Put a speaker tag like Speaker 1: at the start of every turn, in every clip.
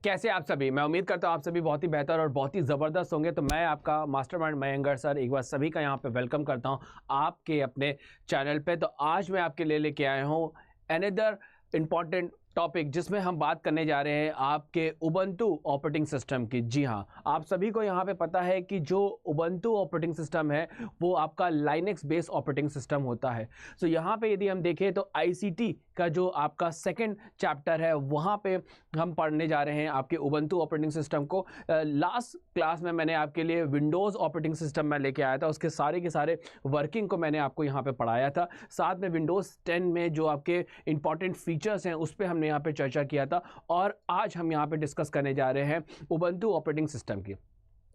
Speaker 1: कैसे आप सभी। मैं उम्मीद करता हूँ आप सभी बहुत ही बेहतर और बहुत ही ज़बरदस्त होंगे। तो मैं आपका मास्टरमाइंड मयंकर सर एक बार सभी का यहाँ पे वेलकम करता हूँ आपके अपने चैनल पे। तो आज मैं आपके लिए लेके आया हूँ अनदर इम्पॉर्टेंट टॉपिक जिसमें हम बात करने जा रहे हैं आपके उबंटू ऑपरेटिंग सिस्टम की। जी हाँ, आप सभी को यहाँ पे पता है कि जो उबंटू ऑपरेटिंग सिस्टम है वो आपका लाइनेक्स बेस्ड ऑपरेटिंग सिस्टम होता है। सो यहाँ पे यदि हम देखें तो आईसीटी का जो आपका सेकंड चैप्टर है वहाँ पे हम पढ़ने जा रहे हैं आपके उबंटू ऑपरेटिंग सिस्टम को। लास्ट क्लास में मैंने आपके लिए विंडोज़ ऑपरेटिंग सिस्टम में लेके आया था, उसके सारे के सारे वर्किंग को मैंने आपको यहाँ पे पढ़ाया था। साथ में विंडोज़ 10 में जो आपके इंपॉर्टेंट फीचर्स हैं उस पर हमने यहाँ पे चर्चा किया था। और आज हम यहाँ पे डिस्कस करने जा रहे हैं उबंटू ऑपरेटिंग सिस्टम की।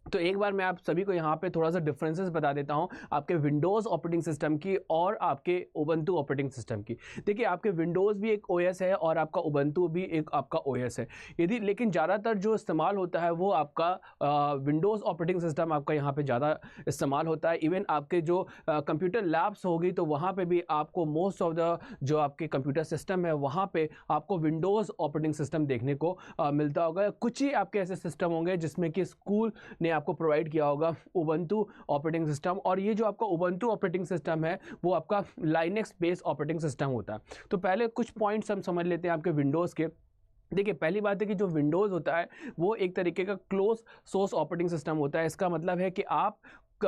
Speaker 1: तो एक बार मैं आप सभी को यहाँ पे थोड़ा सा डिफरेंसेस बता देता हूँ आपके विंडोज़ ऑपरेटिंग सिस्टम की और आपके उबंटू ऑपरेटिंग सिस्टम की। देखिए, आपके विंडोज़ भी एक ओएस है और आपका उबंटू भी एक आपका ओएस है। यदि लेकिन ज़्यादातर जो इस्तेमाल होता है वो आपका विंडोज़ ऑपरेटिंग सिस्टम आपका यहाँ पे ज़्यादा इस्तेमाल होता है। इवन आपके जो कंप्यूटर लैब्स होगी तो वहाँ पर भी आपको मोस्ट ऑफ द जो आपके कंप्यूटर सिस्टम है वहाँ पर आपको विंडोज़ ऑपरेटिंग सिस्टम देखने को मिलता होगा। कुछ ही आपके ऐसे सिस्टम होंगे जिसमें कि स्कूल ने आपको प्रोवाइड किया होगा उबंटू ऑपरेटिंग सिस्टम। और ये जो आपका उबंटू ऑपरेटिंग सिस्टम है वो आपका लाइनेक्स बेस्ड ऑपरेटिंग सिस्टम होता है। तो पहले कुछ पॉइंट्स हम समझ लेते हैं आपके विंडोज़ के। देखिए, पहली बात है कि जो विंडोज़ होता है वो एक तरीके का क्लोज सोर्स ऑपरेटिंग सिस्टम होता है। इसका मतलब है कि आप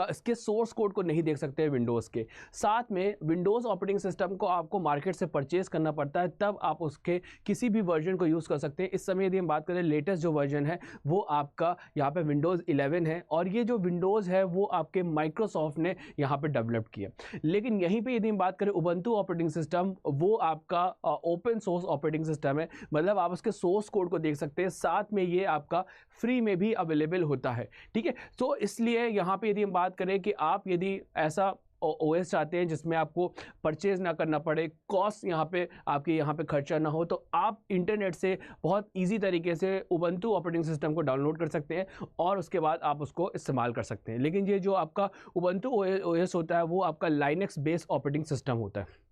Speaker 1: इसके सोर्स कोड को नहीं देख सकते हैं विंडोज़ के। साथ में विंडोज़ ऑपरेटिंग सिस्टम को आपको मार्केट से परचेज करना पड़ता है, तब आप उसके किसी भी वर्जन को यूज़ कर सकते हैं। इस समय यदि हम बात करें लेटेस्ट जो वर्जन है वो आपका यहाँ पे विंडोज़ 11 है और ये जो विंडोज़ है वो आपके माइक्रोसॉफ्ट ने यहाँ पे डेवलप किया। लेकिन यहीं पे यदि हम बात करें उबंटू ऑपरेटिंग सिस्टम, वो आपका ओपन सोर्स ऑपरेटिंग सिस्टम है, मतलब आप उसके सोर्स कोड को देख सकते हैं। साथ में ये आपका फ्री में भी अवेलेबल होता है। ठीक है, तो इसलिए यहाँ पे यदि हम बात करें कि आप यदि ऐसा ओएस चाहते हैं जिसमें आपको परचेज ना करना पड़े, कॉस्ट यहाँ पे आपके यहाँ पे खर्चा ना हो, तो आप इंटरनेट से बहुत इजी तरीके से उबंटू ऑपरेटिंग सिस्टम को डाउनलोड कर सकते हैं और उसके बाद आप उसको इस्तेमाल कर सकते हैं। लेकिन ये जो आपका उबंटू ओएस होता है वो आपका लाइनेक्स बेस्ड ऑपरेटिंग सिस्टम होता है।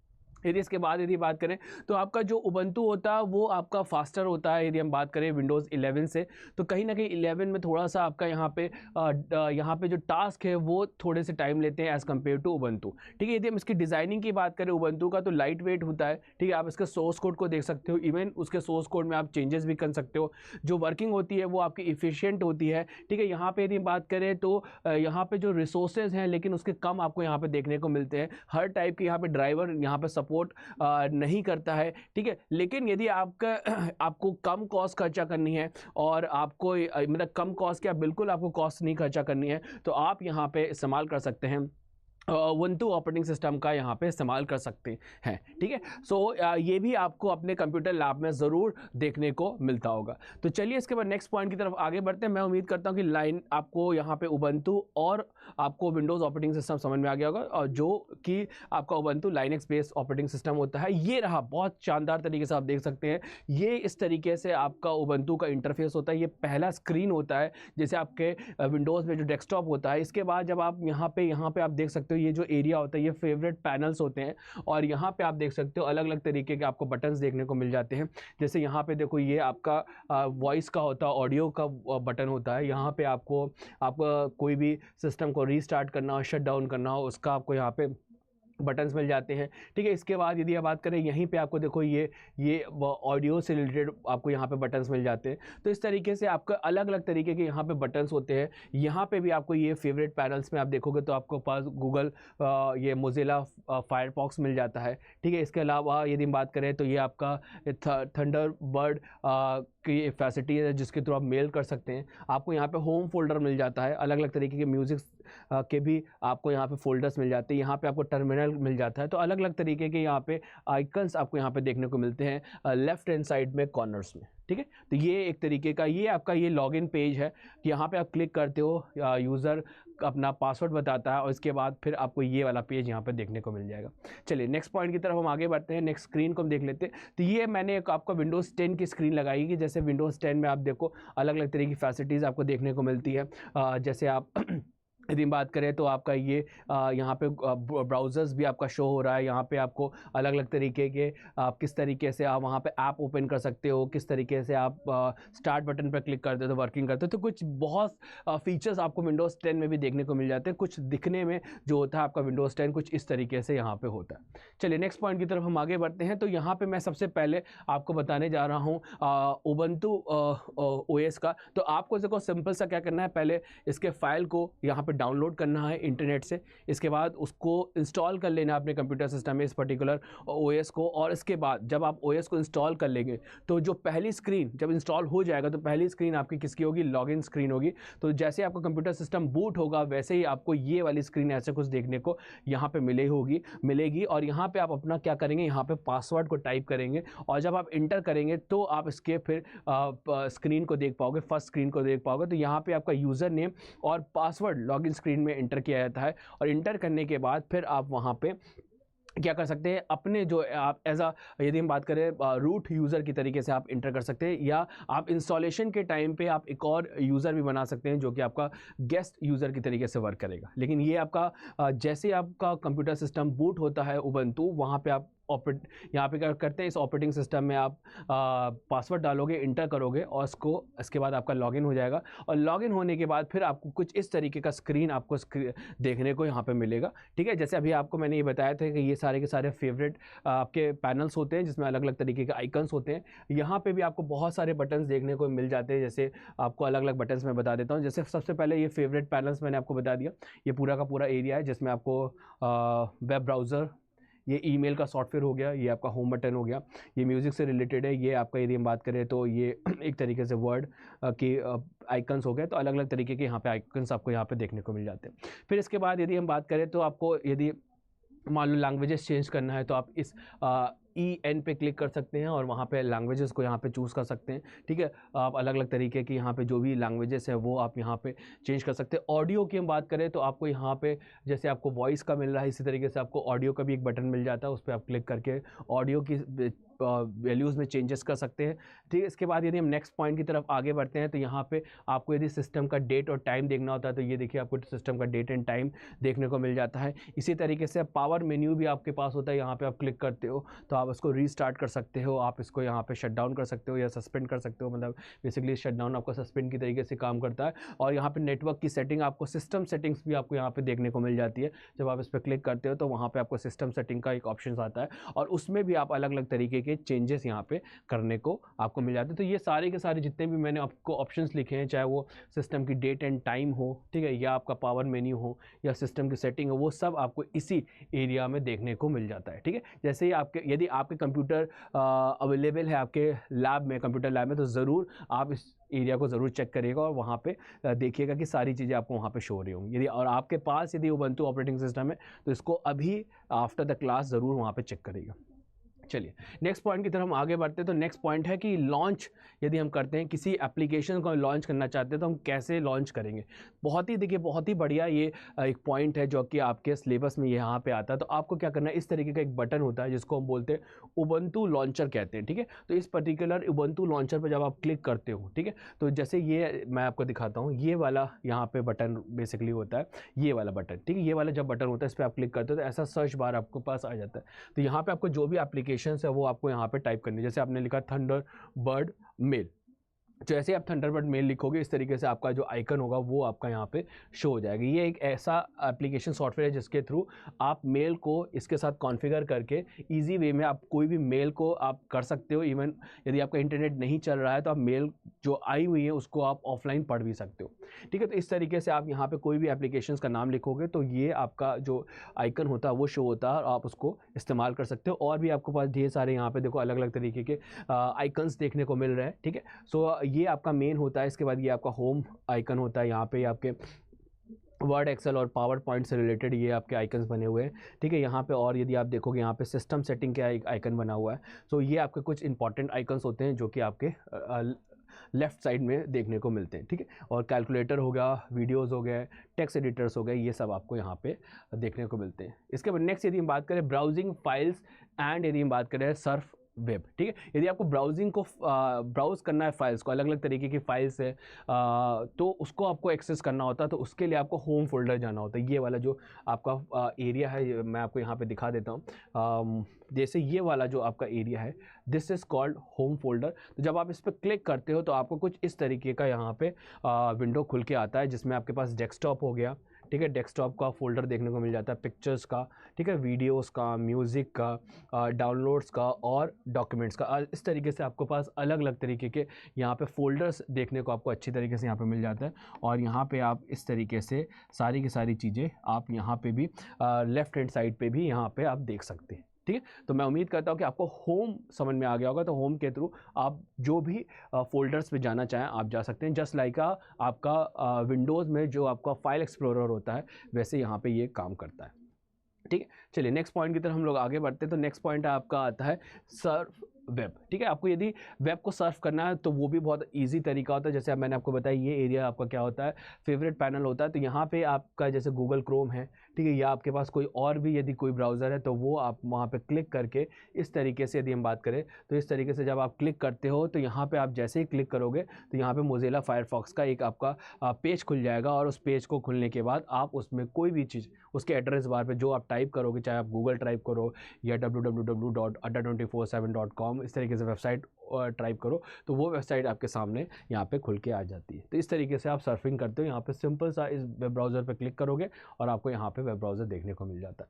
Speaker 1: यदि इसके बाद यदि बात करें तो आपका जो उबंटू होता है वो आपका फास्टर होता है। यदि हम बात करें विंडोज़ 11 से, तो कहीं ना कहीं 11 में थोड़ा सा आपका यहाँ पे जो टास्क है वो थोड़े से टाइम लेते हैं एज़ कम्पेयर टू उबंटू। ठीक है, यदि हम इसकी डिज़ाइनिंग की बात करें उबंटू का, तो लाइट वेट होता है। ठीक है, आप इसके सोर्स कोड को देख सकते हो, इवन उसके सोर्स कोड में आप चेंजेस भी कर सकते हो। जो वर्किंग होती है वो आपकी इफिशियंट होती है। ठीक है, यहाँ पे यदि बात करें तो यहाँ पे जो रिसोर्सेज हैं लेकिन उसके कम आपको यहाँ पे देखने को मिलते हैं। हर टाइप के यहाँ पे ड्राइवर यहाँ पे सपोर्ट नहीं करता है। ठीक है, लेकिन यदि आपको कम कॉस्ट खर्चा करनी है और आपको मतलब कम कॉस्ट क्या, बिल्कुल आपको कॉस्ट नहीं खर्चा करनी है, तो आप यहाँ पे इस्तेमाल कर सकते हैं उबंटू ऑपरेटिंग सिस्टम का यहाँ पे इस्तेमाल कर सकते हैं। ठीक है, सो ये भी आपको अपने कंप्यूटर लैब में ज़रूर देखने को मिलता होगा। तो चलिए इसके बाद नेक्स्ट पॉइंट की तरफ आगे बढ़ते हैं। मैं उम्मीद करता हूँ कि आपको यहाँ पे उबंटू और आपको विंडोज़ ऑपरेटिंग सिस्टम समझ में आ गया होगा, और जो कि आपका Ubuntu Linux based operating system होता है। ये रहा, बहुत शानदार तरीके से आप देख सकते हैं। ये इस तरीके से आपका उबंटू का इंटरफेस होता है। ये पहला स्क्रीन होता है जैसे आपके विंडोज़ में जो डेस्कटॉप होता है। इसके बाद जब आप यहाँ पे आप देख सकते हो, ये जो एरिया होता है ये फेवरेट पैनल्स होते हैं, और यहाँ पे आप देख सकते हो अलग अलग तरीके के आपको बटन्स देखने को मिल जाते हैं। जैसे यहाँ पे देखो, ये आपका वॉइस का होता है, ऑडियो का बटन होता है। यहाँ पे आपको कोई भी सिस्टम को रीस्टार्ट करना हो, शट डाउन करना हो, उसका आपको यहाँ पे बटन्स मिल जाते हैं। ठीक है, इसके बाद यदि आप बात करें यहीं पे आपको देखो ये ऑडियो से रिलेटेड आपको यहाँ पे बटन्स मिल जाते हैं। तो इस तरीके से आपको अलग अलग तरीके के यहाँ पे बटन्स होते हैं। यहाँ पे भी आपको ये फेवरेट पैनल्स में आप देखोगे तो आपको पास गूगल ये मोजिला फायरफॉक्स मिल जाता है। ठीक है, इसके अलावा यदि हम बात करें तो ये आपका थंडरबर्ड की फैसिलिटी है जिसके थ्रू आप मेल कर सकते हैं। आपको यहाँ पे होम फोल्डर मिल जाता है, अलग अलग तरीके के म्यूज़िक के भी आपको यहाँ पे फोल्डर्स मिल जाते हैं। यहाँ पे आपको टर्मिनल मिल जाता है। तो अलग अलग तरीके के यहाँ पे आइकन्स आपको यहाँ पे देखने को मिलते हैं लेफ्ट हैंड साइड में कॉर्नर्स में। ठीक है, तो ये एक तरीके का ये आपका ये लॉगिन पेज है। यहाँ पे आप क्लिक करते हो, यूज़र अपना पासवर्ड बताता है और इसके बाद फिर आपको ये वाला पेज यहाँ पे देखने को मिल जाएगा। चलिए नेक्स्ट पॉइंट की तरफ हम आगे बढ़ते हैं। नेक्स्ट स्क्रीन को हम देख लेते हैं। तो ये मैंने आपका विंडोज़ 10 की स्क्रीन लगाई कि जैसे विंडोज़ 10 में आप देखो अलग अलग तरह की फैसिलिटीज़ आपको देखने को मिलती है। जैसे आप यदि हम बात करें तो आपका ये यहाँ पे ब्राउज़र्स भी आपका शो हो रहा है। यहाँ पे आपको अलग अलग तरीके के आप किस तरीके से आप वहाँ पे ऐप ओपन कर सकते हो, किस तरीके से आप स्टार्ट बटन पर क्लिक करते हो तो वर्किंग करते हो। तो कुछ बहुत फीचर्स आपको विंडोज़ 10 में भी देखने को मिल जाते हैं। कुछ दिखने में जो होता है आपका विंडोज़ 10 कुछ इस तरीके से यहाँ पे होता है। चलिए नेक्स्ट पॉइंट की तरफ हम आगे बढ़ते हैं। तो यहाँ पे मैं सबसे पहले आपको बताने जा रहा हूँ उबंटू ओएस का। तो आपको देखो सिंपल सा क्या करना है, पहले इसके फाइल को यहाँ पे डाउनलोड करना है इंटरनेट से। इसके बाद उसको इंस्टॉल कर लेना है अपने कंप्यूटर सिस्टम में इस पर्टिकुलर ओएस को। और इसके बाद जब आप ओएस को इंस्टॉल कर लेंगे तो जो पहली स्क्रीन जब इंस्टॉल हो जाएगा तो पहली स्क्रीन आपकी किसकी होगी, लॉगिन स्क्रीन होगी। तो जैसे आपका कंप्यूटर सिस्टम बूट होगा वैसे ही आपको ये वाली स्क्रीन ऐसे कुछ देखने को यहाँ पे मिलेगी। और यहाँ पे आप अपना क्या करेंगे, यहाँ पे पासवर्ड को टाइप करेंगे और जब आप इंटर करेंगे तो आप इसके फिर स्क्रीन को देख पाओगे, फर्स्ट स्क्रीन को देख पाओगे। तो यहाँ पे आपका यूज़र नेम और पासवर्ड लॉगिन स्क्रीन में इंटर किया जाता है और इंटर करने के बाद फिर आप वहाँ पे क्या कर सकते हैं, अपने जो आप यदि हम बात करें रूट यूज़र की तरीके से आप इंटर कर सकते हैं, या आप इंस्टॉलेशन के टाइम पे आप एक और यूज़र भी बना सकते हैं जो कि आपका गेस्ट यूज़र की तरीके से वर्क करेगा। लेकिन ये आपका जैसे आपका कंप्यूटर सिस्टम बूट होता है उबंटू, वहाँ पे आप यहाँ पे क्या करते हैं, इस ऑपरेटिंग सिस्टम में आप पासवर्ड डालोगे, इंटर करोगे और इसके बाद आपका लॉगिन हो जाएगा। और लॉगिन होने के बाद फिर आपको कुछ इस तरीके का स्क्रीन आपको देखने को यहाँ पे मिलेगा। ठीक है, जैसे अभी आपको मैंने ये बताया था कि ये सारे के सारे फेवरेट आपके पैनल्स होते हैं जिसमें अलग अलग तरीके के आइकन्स होते हैं। यहाँ पे भी आपको बहुत सारे बटन्स देखने को मिल जाते हैं। जैसे आपको अलग अलग बटन्स मैं बता देता हूँ। जैसे सबसे पहले ये फेवरेट पैनल्स मैंने आपको बता दिया, ये पूरा का पूरा एरिया है जिसमें आपको वेब ब्राउज़र, ये ईमेल का सॉफ्टवेयर हो गया, ये आपका होम बटन हो गया, ये म्यूज़िक से रिलेटेड है, ये आपका यदि हम बात करें तो ये एक तरीके से वर्ड के आइकन्स हो गए। तो अलग अलग तरीके के यहाँ पे आइकन्स आपको यहाँ पे देखने को मिल जाते हैं। फिर इसके बाद यदि हम बात करें तो आपको यदि मान लो लैंग्वेजेस चेंज करना है तो आप इस EN पे क्लिक कर सकते हैं और वहाँ पे लैंग्वेजेस को यहाँ पे चूज़ कर सकते हैं। ठीक है, आप अलग अलग तरीके की यहाँ पे जो भी लैंग्वेजेस है वो आप यहाँ पे चेंज कर सकते हैं। ऑडियो की हम बात करें तो आपको यहाँ पे जैसे आपको वॉइस का मिल रहा है इसी तरीके से आपको ऑडियो का भी एक बटन मिल जाता है, उस पर आप क्लिक करके ऑडियो की वैल्यूज़ में चेंजेस कर सकते हैं। ठीक है, इसके बाद यदि हम नेक्स्ट पॉइंट की तरफ आगे बढ़ते हैं तो यहाँ पे आपको यदि सिस्टम का डेट और टाइम देखना होता है तो ये देखिए आपको सिस्टम का डेट एंड टाइम देखने को मिल जाता है। इसी तरीके से पावर मेन्यू भी आपके पास होता है, यहाँ पे आप क्लिक करते हो तो आप इसको रीस्टार्ट कर सकते हो, आप इसको यहाँ पे शट डाउन कर सकते हो या सस्पेंड कर सकते हो। मतलब बेसिकली शट डाउन आपका सस्पेंड की तरीके से काम करता है। और यहाँ पे नेटवर्क की सेटिंग, आपको सिस्टम सेटिंग्स भी आपको यहाँ पे देखने को मिल जाती है। जब आप इस पर क्लिक करते हो तो वहाँ पे आपको सिस्टम सेटिंग का एक ऑप्शन आता है और उसमें भी आप अलग अलग तरीके के चेंजेस यहाँ पे करने को आपको मिल जाते हैं। तो ये सारे के सारे जितने भी मैंने आपको ऑप्शंस लिखे हैं, चाहे वो सिस्टम की डेट एंड टाइम हो, ठीक है, या आपका पावर मेन्यू हो या सिस्टम की सेटिंग हो, वो सब आपको इसी एरिया में देखने को मिल जाता है। ठीक है, जैसे ही यदि आपके कंप्यूटर अवेलेबल है आपके लैब में, कंप्यूटर लैब में, तो ज़रूर आप इस एरिया को ज़रूर चेक करिएगा और वहाँ पे देखिएगा कि सारी चीज़ें आपको वहाँ पे शो हो रही होंगी। यदि और आपके पास यदि उबंटू ऑपरेटिंग सिस्टम है तो इसको अभी आफ्टर द क्लास ज़रूर वहाँ पे चेक करिएगा। चलिए नेक्स्ट पॉइंट की तरफ हम आगे बढ़ते हैं। तो नेक्स्ट पॉइंट है कि लॉन्च यदि हम करते हैं, किसी एप्लीकेशन को लॉन्च करना चाहते हैं तो हम कैसे लॉन्च करेंगे। बहुत ही देखिए बहुत ही बढ़िया ये एक पॉइंट है जो कि आपके सिलेबस में यहाँ पे आता है। तो आपको क्या करना है, इस तरीके का एक बटन होता है जिसको हम बोलते हैं उबंटू लॉन्चर कहते हैं। ठीक है, तो इस पर्टिकुलर उबंटू लॉन्चर पर जब आप क्लिक करते हो, ठीक है, तो जैसे ये मैं आपको दिखाता हूँ, ये वाला यहाँ पे बटन बेसिकली होता है, ये वाला बटन। ठीक है, ये वाला जब बटन होता है इस पर आप क्लिक करते हो तो ऐसा सर्च बार आपको पास आ जाता है। तो यहाँ पे आपको जो भी एप्लीकेशन है वो आपको यहाँ पे टाइप करनी है। जैसे आपने लिखा थंडरबर्ड मेल, जैसे ही आप थंडरबर्ड मेल लिखोगे इस तरीके से आपका जो आइकन होगा वो आपका यहाँ पे शो हो जाएगा। ये एक ऐसा एप्लीकेशन सॉफ्टवेयर है जिसके थ्रू आप मेल को इसके साथ कॉन्फ़िगर करके इजी वे में आप कोई भी मेल को आप कर सकते हो। इवन यदि आपका इंटरनेट नहीं चल रहा है तो आप मेल जो आई हुई है उसको आप ऑफलाइन पढ़ भी सकते हो। ठीक है, तो इस तरीके से आप यहाँ पर कोई भी एप्लीकेशन का नाम लिखोगे तो ये आपका जो आइकन होता है वो शो होता है और आप उसको इस्तेमाल कर सकते हो। और भी आपके पास ढेर सारे यहाँ पे देखो अलग अलग तरीके के आइकन्स देखने को मिल रहे हैं। ठीक है, सो ये आपका मेन होता है। इसके बाद ये आपका होम आइकन होता है, यहाँ पे आपके वर्ड, एक्सेल और पावर पॉइंट से रिलेटेड ये आपके आइकन्स बने हुए हैं। ठीक है, यहाँ पे और यदि आप देखोगे यहाँ पे सिस्टम सेटिंग का एक आइकन बना हुआ है। सो ये आपके कुछ इंपॉर्टेंट आइकन्स होते हैं जो कि आपके लेफ़्ट साइड में देखने को मिलते हैं। ठीक है, और कैलकुलेटर हो गया, वीडियोज़ हो गए, टेक्स्ट एडिटर्स हो गए, ये सब आपको यहाँ पे देखने को मिलते हैं। इसके बाद नेक्स्ट यदि हम बात करें ब्राउजिंग फाइल्स एंड यदि हम बात करें सर्फ वेब, ठीक है। यदि आपको ब्राउजिंग को ब्राउज करना है फाइल्स को, अलग अलग तरीके की फाइल्स है तो उसको आपको एक्सेस करना होता है, तो उसके लिए आपको होम फोल्डर जाना होता है। ये वाला जो आपका एरिया है, मैं आपको यहाँ पे दिखा देता हूँ। जैसे ये वाला जो आपका एरिया है, this is called home folder. तो जब आप इस पर क्लिक करते हो तो आपको कुछ इस तरीके का यहाँ पे विंडो खुल के आता है, जिसमें आपके पास डेस्कटॉप हो गया, ठीक है। डेस्कटॉप का फोल्डर देखने को मिल जाता है, पिक्चर्स का, ठीक है, वीडियोस का, म्यूज़िक का, डाउनलोड्स का और डॉक्यूमेंट्स का। इस तरीके से आपके पास अलग अलग तरीके के यहाँ पे फोल्डर्स देखने को आपको अच्छी तरीके से यहाँ पे मिल जाता है। और यहाँ पे आप इस तरीके से सारी की सारी चीज़ें आप यहाँ पे भी लेफ़्ट हैंड साइड पे भी यहाँ पे आप देख सकते हैं, ठीक है। तो मैं उम्मीद करता हूँ कि आपको होम समझ में आ गया होगा। तो होम के थ्रू आप जो भी फोल्डर्स पे जाना चाहें आप जा सकते हैं। जस्ट लाइक आपका विंडोज़ में जो आपका फाइल एक्सप्लोरर होता है, वैसे यहाँ पे ये काम करता है, ठीक है। चलिए नेक्स्ट पॉइंट की तरफ हम लोग आगे बढ़ते हैं। तो नेक्स्ट पॉइंट आपका आता है सर्फ वेब, ठीक है। आपको यदि वेब को सर्फ करना है तो वो भी बहुत इजी तरीका होता है। जैसे अब मैंने आपको बताया, ये एरिया आपका क्या होता है, फेवरेट पैनल होता है। तो यहाँ पे आपका जैसे गूगल क्रोम है, ठीक है, या आपके पास कोई और भी यदि कोई ब्राउज़र है तो वो आप वहाँ पे क्लिक करके इस तरीके से, यदि हम बात करें तो इस तरीके से जब आप क्लिक करते हो तो यहाँ पे आप जैसे ही क्लिक करोगे तो यहाँ पे मोज़िला फायरफॉक्स का एक आपका पेज खुल जाएगा। और उस पेज को खुलने के बाद आप उसमें कोई भी चीज़ उसके एड्रेस बार पे जो आप टाइप करोगे, चाहे आप गूगल टाइप करो या www.adda247.com इस तरीके से वेबसाइट टाइप करो, तो वो वेबसाइट आपके सामने यहाँ पे खुल के आ जाती है। तो इस तरीके से आप सर्फिंग करते हो, यहाँ पे सिंपल सा इस वेब ब्राउज़र पे क्लिक करोगे और आपको यहाँ पे वेब ब्राउज़र देखने को मिल जाता है।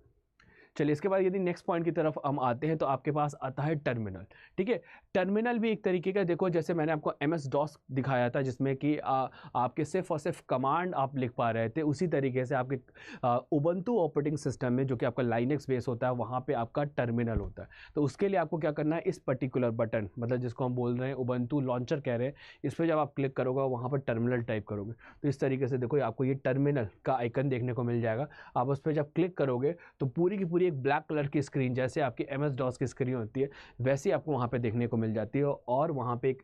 Speaker 1: चलिए इसके बाद यदि नेक्स्ट पॉइंट की तरफ हम आते हैं तो आपके पास आता है टर्मिनल, ठीक है। टर्मिनल भी एक तरीके का, देखो जैसे मैंने आपको MS DOS दिखाया था जिसमें कि आपके सिर्फ और सिर्फ कमांड आप लिख पा रहे थे, उसी तरीके से आपके उबंटू ऑपरेटिंग सिस्टम में जो कि आपका लाइनक्स बेस होता है, वहाँ पे आपका टर्मिनल होता है। तो उसके लिए आपको क्या करना है, इस पर्टिकुलर बटन, मतलब जिसको हम बोल रहे हैं उबंटू लॉन्चर कह रहे हैं, इस पर जब आप क्लिक करोगे वहाँ पर टर्मिनल टाइप करोगे तो इस तरीके से देखो आपको ये टर्मिनल का आइकन देखने को मिल जाएगा। आप उस पर जब क्लिक करोगे तो पूरी की पूरी एक ब्लैक कलर की स्क्रीन, जैसे आपकी MS DOS की स्क्रीन होती है वैसे आपको वहाँ पे देखने को मिल जाती है। और वहाँ पे एक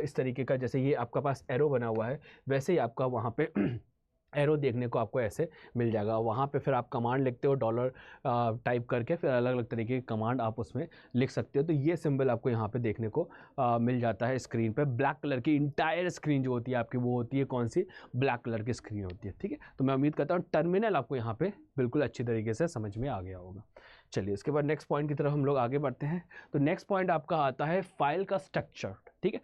Speaker 1: इस तरीके का, जैसे ये आपका पास एरो बना हुआ है, वैसे ही आपका वहाँ पे एरो देखने को आपको ऐसे मिल जाएगा। वहाँ पे फिर आप कमांड लिखते हो डॉलर टाइप करके, फिर अलग अलग तरीके की कमांड आप उसमें लिख सकते हो। तो ये सिंबल आपको यहाँ पे देखने को मिल जाता है स्क्रीन पे। ब्लैक कलर की इंटायर स्क्रीन जो होती है आपकी, वो होती है कौन सी, ब्लैक कलर की स्क्रीन होती है, ठीक है। तो मैं उम्मीद करता हूँ टर्मिनल आपको यहाँ पे बिल्कुल अच्छी तरीके से समझ में आ गया होगा। चलिए इसके बाद नेक्स्ट पॉइंट की तरफ हम लोग आगे बढ़ते हैं। तो नेक्स्ट पॉइंट आपका आता है फाइल का स्ट्रक्चर, ठीक है।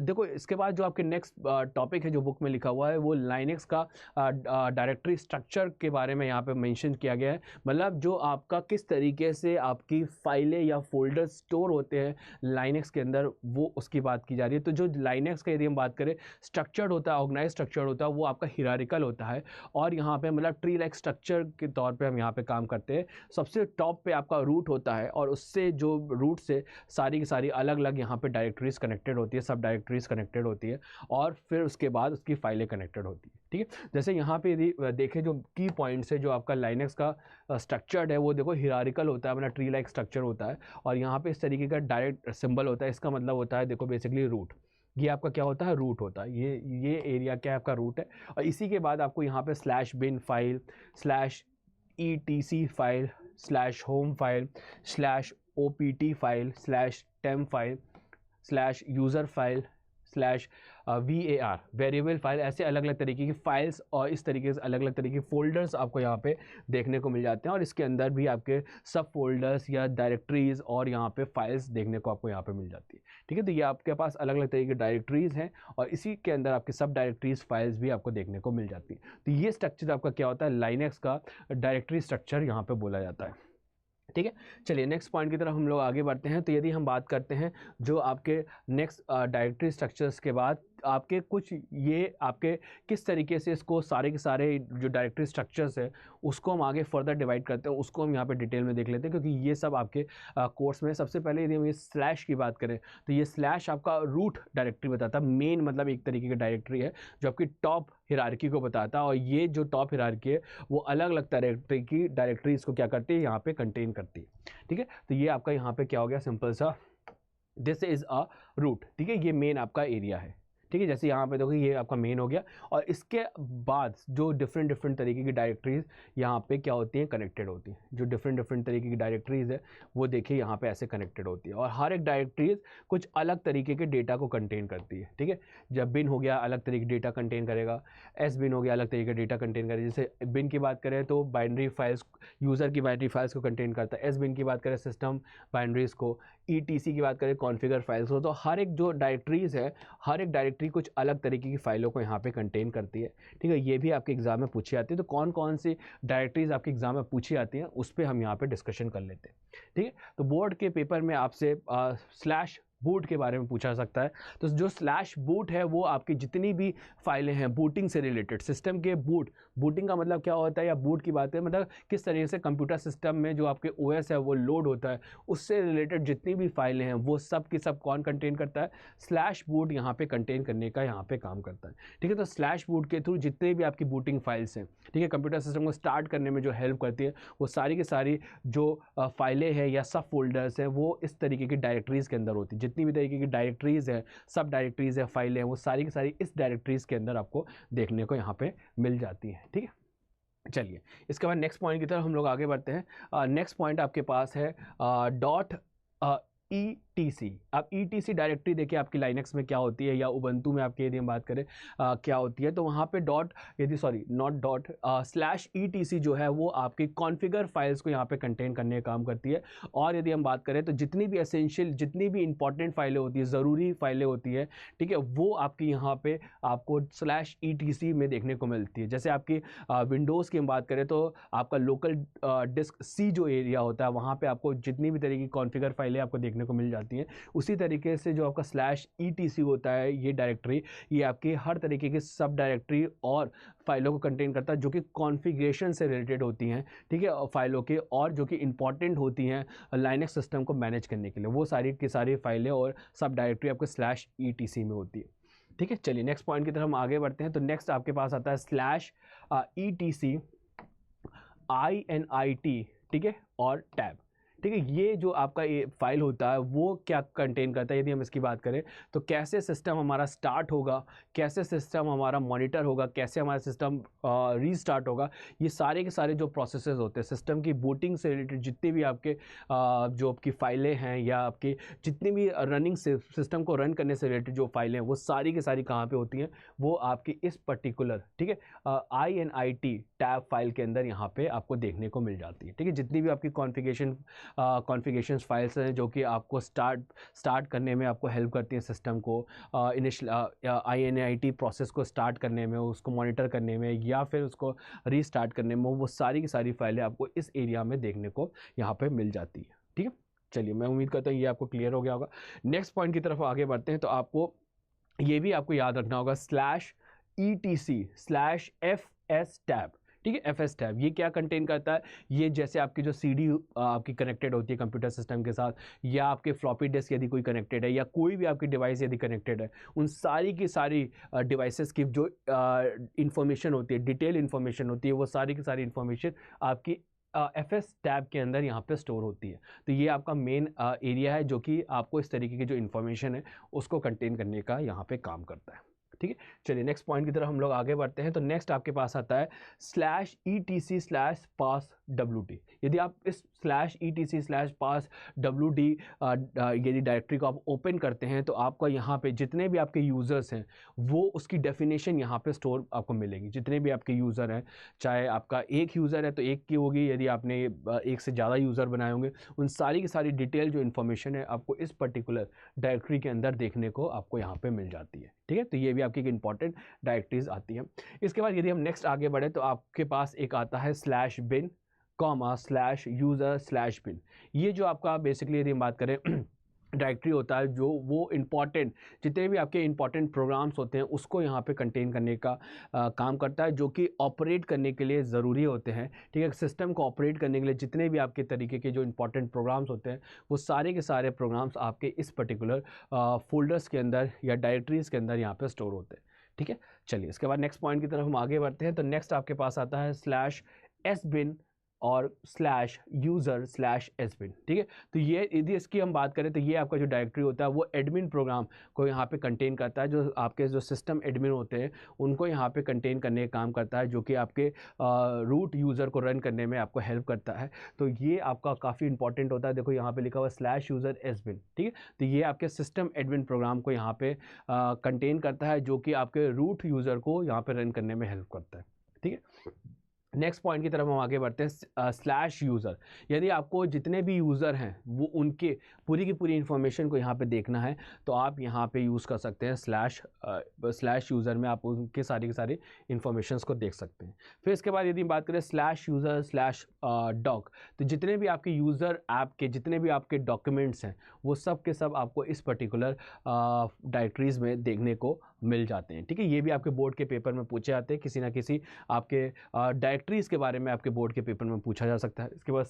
Speaker 1: देखो इसके बाद जो आपके नेक्स्ट टॉपिक है जो बुक में लिखा हुआ है, वो लाइनक्स का डायरेक्टरी स्ट्रक्चर के बारे में यहाँ पे मेंशन किया गया है। मतलब जो आपका किस तरीके से आपकी फाइलें या फोल्डर स्टोर होते हैं लाइनक्स के अंदर, वो उसकी बात की जा रही है। तो जो लाइनक्स का यदि हम बात करें स्ट्रक्चर्ड होता है, ऑर्गेनाइज स्ट्रक्चर होता है, वो आपका हिरारिकल होता है। और यहाँ पे मतलब ट्री लाइक स्ट्रक्चर के तौर पर हम यहाँ पे काम करते हैं। सबसे टॉप पे आपका रूट होता है और उससे जो रूट से सारी की सारी अलग अलग यहाँ पे डायरेक्टरीज कनेक्टेड होती है, सब डायरेक्टरीज कनेक्टेड होती है, और फिर उसके बाद उसकी फाइलें कनेक्टेड होती है, ठीक है। जैसे यहाँ पे यदि देखें जो की पॉइंट्स है, जो आपका लाइनक्स का स्ट्रक्चर्ड है वो देखो हिरारिकल होता है, मतलब ट्री लाइक स्ट्रक्चर होता है। और यहाँ पे इस तरीके का डायरेक्ट सिंबल होता है। इसका मतलब होता है देखो बेसिकली रूट, ये आपका क्या होता है, रूट होता है। ये एरिया क्या है, आपका रूट है। और इसी के बाद आपको यहाँ पे /bin file, /etc file, /home file, /opt file, /temp file, /user file, /var variable file, ऐसे अलग अलग तरीके की फाइल्स और इस तरीके से अलग अलग तरीके के फोल्डर्स आपको यहाँ पे देखने को मिल जाते हैं। और इसके अंदर भी आपके सब फोल्डर्स या डायरेक्टरीज और यहाँ पे फाइल्स देखने को आपको यहाँ पे मिल जाती है, ठीक है। तो ये आपके पास अलग अलग तरीके की डायरेक्टरीज हैं और इसी के अंदर आपके सब डायरेक्टरीज फाइल्स भी आपको देखने को मिल जाती है। तो ये स्ट्रक्चर आपका क्या होता है, लाइनक्स का डायरेक्टरी स्ट्रक्चर यहाँ पर बोला जाता है, ठीक है। चलिए नेक्स्ट पॉइंट की तरफ हम लोग आगे बढ़ते हैं। तो यदि हम बात करते हैं जो आपके नेक्स्ट डायरेक्टरी स्ट्रक्चर्स के बाद आपके कुछ ये आपके किस तरीके से इसको सारे के सारे जो डायरेक्टरी स्ट्रक्चर्स है उसको हम आगे फर्दर डिवाइड करते हैं, उसको हम यहाँ पे डिटेल में देख लेते हैं, क्योंकि ये सब आपके कोर्स में। सबसे पहले यदि हम ये स्लैश की बात करें तो ये स्लैश आपका रूट डायरेक्टरी बताता है, मेन मतलब एक तरीके की डायरेक्टरी है जो आपकी टॉप हिरार्की को बताता है। और ये जो टॉप हिरार्की है वो अलग अलग तरीके की डायरेक्टरीज को क्या करती है, यहाँ पे कंटेन करती है, ठीक है। तो ये आपका यहाँ पे क्या हो गया, सिंपल सा दिस इज अ रूट, ठीक है। ये मेन आपका एरिया है, ठीक है। जैसे यहाँ पे देखो ये आपका मेन हो गया, और इसके बाद जो डिफरेंट तरीके की डायरेक्टरीज यहाँ पे क्या होती हैं, कनेक्टेड होती हैं। जो डिफरेंट तरीके की डायरेक्टरीज है वो देखिए यहाँ पे ऐसे कनेक्टेड होती है, और हर एक डायरेक्टरीज कुछ अलग तरीके के डेटा को कंटेन करती है। ठीक है, जब बिन हो गया अलग तरीके डेटा कंटेन करेगा, एस बिन हो गया अलग तरीके डेटा कंटेन करेगा। जैसे बिन की बात करें तो बाइनरी फाइल्स, यूज़र की बाइनरी फाइल्स को कंटेन करता है। एस बिन की बात करें सिस्टम बाइनरीज को, ETC की बात करें कॉन्फ़िगर फाइल्स को। तो हर एक जो डायरेक्टरीज है, हर एक डायरेक्टरी कुछ अलग तरीके की फाइलों को यहाँ पे कंटेन करती है। ठीक है, ये भी आपके एग्जाम में पूछी आती है। तो कौन कौन सी डायरेक्टरीज आपके एग्जाम में पूछी आती हैं उस पर हम यहाँ पे डिस्कशन कर लेते हैं। ठीक है, तो बोर्ड के पेपर में आपसे स्लैश बूट के बारे में पूछा सकता है। तो जो स्लैश बूट है वो आपकी जितनी भी फाइलें हैं बूटिंग से रिलेटेड, सिस्टम के बूटिंग का मतलब क्या होता है, या बूट की बात है मतलब किस तरीके से कंप्यूटर सिस्टम में जो आपके OS है वो लोड होता है, उससे रिलेटेड जितनी भी फाइलें हैं वो सब की सब कौन कंटेन करता है, स्लैश बूट यहाँ पे कंटेन करने का यहाँ पे काम करता है। ठीक है, तो स्लैश बूट के थ्रू जितने भी आपकी बूटिंग फाइल्स हैं, ठीक है, कंप्यूटर सिस्टम को स्टार्ट करने में जो हेल्प करती है, वो सारी की सारी जो फाइलें हैं या सब फोल्डर्स हैं वो इस तरीके की डायरेक्टरीज़ के अंदर होती है। जितनी भी तरीके की डायरेक्टरीज़ है, सब डायरेक्टरीज़ है, फाइलें हैं, वो सारी की सारी इस डायरेक्टरीज़ के अंदर आपको देखने को यहाँ पे मिल जाती हैं। ठीक है, चलिए इसके बाद नेक्स्ट पॉइंट की तरफ हम लोग आगे बढ़ते हैं। नेक्स्ट पॉइंट आपके पास है डॉट ETC। अब ETC डायरेक्टरी देखिए आपकी लाइनक्स में क्या होती है, या उबंटू में आपके यदि हम बात करें क्या होती है, तो वहाँ पे स्लैश ETC जो है वो आपकी कॉन्फ़िगर फाइल्स को यहाँ पे कंटेन करने का काम करती है। और यदि हम बात करें तो जितनी भी एसेंशियल, जितनी भी इंपॉर्टेंट फाइलें होती है, ज़रूरी फाइलें होती है, ठीक है, वो आपकी यहाँ पे आपको स्लैश ETC में देखने को मिलती है। जैसे आपकी विंडोज़ की हम बात करें तो आपका लोकल डिस्क C जो एरिया होता है वहाँ पर आपको जितनी भी तरह की कॉन्फ़िगर फाइलें आपको देखने को मिल जाती हैं। उसी तरीके से जो आपका स्लैश ETC होता है, ये डायरेक्टरी, ये आपकी हर तरीके की सब डायरेक्टरी और फाइलों को कंटेन करता है जो कि कॉन्फ़िगरेशन से रिलेटेड होती हैं। ठीक है, फाइलों के, और जो कि इंपॉर्टेंट होती हैं लाइनक्स सिस्टम को मैनेज करने के लिए, वो सारी की सारी फाइलें और सब डायरेक्टरी आपके स्लैश ETC में होती है। ठीक है, चलिए नेक्स्ट पॉइंट की तरफ हम आगे बढ़ते हैं। तो नेक्स्ट आपके पास आता है स्लैश ETC INIT, ठीक है, और टैब। ठीक है, ये जो आपका ये फाइल होता है वो क्या कंटेन करता है, यदि हम इसकी बात करें तो कैसे सिस्टम हमारा स्टार्ट होगा, कैसे सिस्टम हमारा मॉनिटर होगा, कैसे हमारा सिस्टम रीस्टार्ट होगा, ये सारे के सारे जो प्रोसेसेस होते हैं सिस्टम की बूटिंग से रिलेटेड, जितने भी आपके जो आपकी फाइलें हैं या आपकी जितनी भी रनिंग सिस्टम को रन करने से रिलेटेड जो फाइलें हैं वो सारी की सारी कहाँ पे होती हैं, वो आपकी इस पर्टिकुलर, ठीक है, INIT टैब फाइल के अंदर यहाँ पे आपको देखने को मिल जाती है। ठीक है, जितनी भी आपकी कॉन्फ़िगरेशन फाइल्स हैं जो कि आपको स्टार्ट करने में आपको हेल्प करती हैं, सिस्टम को इनिशियल INIT प्रोसेस को स्टार्ट करने में, उसको मॉनिटर करने में, या फिर उसको रीस्टार्ट करने में, वो सारी की सारी फाइलें आपको इस एरिया में देखने को यहाँ पे मिल जाती है। ठीक है, चलिए मैं उम्मीद करता हूँ ये आपको क्लियर हो गया होगा। नेक्स्ट पॉइंट की तरफ आगे बढ़ते हैं। तो आपको ये भी आपको याद रखना होगा slash ETC slash FS tab. ठीक है, FS टैब ये क्या कंटेन करता है, ये जैसे आपकी जो CD आपकी कनेक्टेड होती है कंप्यूटर सिस्टम के साथ, या आपके फ्लॉपी डिस्क यदि कोई कनेक्टेड है, या कोई भी आपकी डिवाइस यदि कनेक्टेड है, उन सारी की सारी डिवाइसेस की जो इंफॉर्मेशन होती है, डिटेल इंफॉर्मेशन होती है, वो सारी की सारी इंफॉर्मेशन आपकी FS टैब के अंदर यहाँ पे स्टोर होती है। तो ये आपका मेन एरिया है जो कि आपको इस तरीके की जो इन्फॉर्मेशन है उसको कंटेन करने का यहाँ पे काम करता है। ठीक है, चलिए नेक्स्ट पॉइंट की तरफ हम लोग आगे बढ़ते हैं। तो नेक्स्ट आपके पास आता है स्लैश ETC स्लैश पास WD। यदि आप इस स्लैश ETC स्लैश पास WD यदि डायरेक्टरी को आप ओपन करते हैं तो आपका यहाँ पे जितने भी आपके यूज़र्स हैं वो उसकी डेफिनेशन यहाँ पे स्टोर आपको मिलेगी। जितने भी आपके यूज़र हैं, चाहे आपका एक यूज़र है तो एक की होगी, यदि आपने एक से ज़्यादा यूज़र बनाए होंगे, उन सारी की सारी डिटेल जो इन्फॉर्मेशन है आपको इस पर्टिकुलर डायरेक्टरी के अंदर देखने को आपको यहाँ पे मिल जाती है। ठीक है, तो ये भी आपकी एक इंपॉर्टेंट डायरेक्टरीज आती हैं। इसके बाद यदि हम नेक्स्ट आगे बढ़े तो आपके पास एक आता है slash bin comma slash user slash bin. ये जो आपका बेसिकली यदि हम बात करें डायरेक्टरी होता है, जो वो इंपॉर्टेंट जितने भी आपके इंपॉर्टेंट प्रोग्राम्स होते हैं उसको यहाँ पे कंटेन करने का काम करता है, जो कि ऑपरेट करने के लिए ज़रूरी होते हैं। ठीक है, सिस्टम को ऑपरेट करने के लिए जितने भी आपके तरीके के जो इंपॉर्टेंट प्रोग्राम्स होते हैं वो सारे के सारे प्रोग्राम्स आपके इस पर्टिकुलर फोल्डर्स के अंदर या डायरेक्टरीज़ के अंदर यहाँ पर स्टोर होते हैं। ठीक है, चलिए इसके बाद नेक्स्ट पॉइंट की तरफ हम आगे बढ़ते हैं। तो नेक्स्ट आपके पास आता है स्लैश SBIN और /user/admin, ठीक है। तो ये यदि इसकी हम बात करें तो ये आपका जो डायरेक्टरी होता है वो एडमिन प्रोग्राम को यहाँ पे कंटेन करता है, जो आपके जो सिस्टम एडमिन होते हैं उनको यहाँ पे कंटेन करने का काम करता है, जो कि आपके रूट यूज़र को रन करने में आपको हेल्प करता है। तो ये आपका काफ़ी इंपॉर्टेंट होता है। देखो यहाँ पे लिखा हुआ /user/admin, ठीक है। तो ये आपके सिस्टम एडमिन प्रोग्राम को यहाँ पे कंटेन करता है, जो कि आपके रूट यूज़र को यहाँ पे रन करने में हेल्प करता है, ठीक है। नेक्स्ट पॉइंट की तरफ हम आगे बढ़ते हैं, /यूज़र। यदि आपको जितने भी यूज़र हैं वो उनके पूरी की पूरी इन्फॉर्मेशन को यहाँ पे देखना है तो आप यहाँ पे यूज़ कर सकते हैं /यूज़र में आप उनके सारी की सारी इन्फॉर्मेशंस को देख सकते हैं। फिर इसके बाद यदि बात करें /user/doc, तो जितने भी आपके यूज़र ऐप के जितने भी आपके डॉक्यूमेंट्स हैं वो सब के सब आपको इस पर्टिकुलर डायरेक्टरीज़ में देखने को मिल जाते हैं, ठीक है। ये भी आपके बोर्ड के पेपर में पूछे जाते हैं, किसी ना किसी आपके डायरेक्टरीज़ के बारे में आपके बोर्ड के पेपर में पूछा जा सकता है। इसके बाद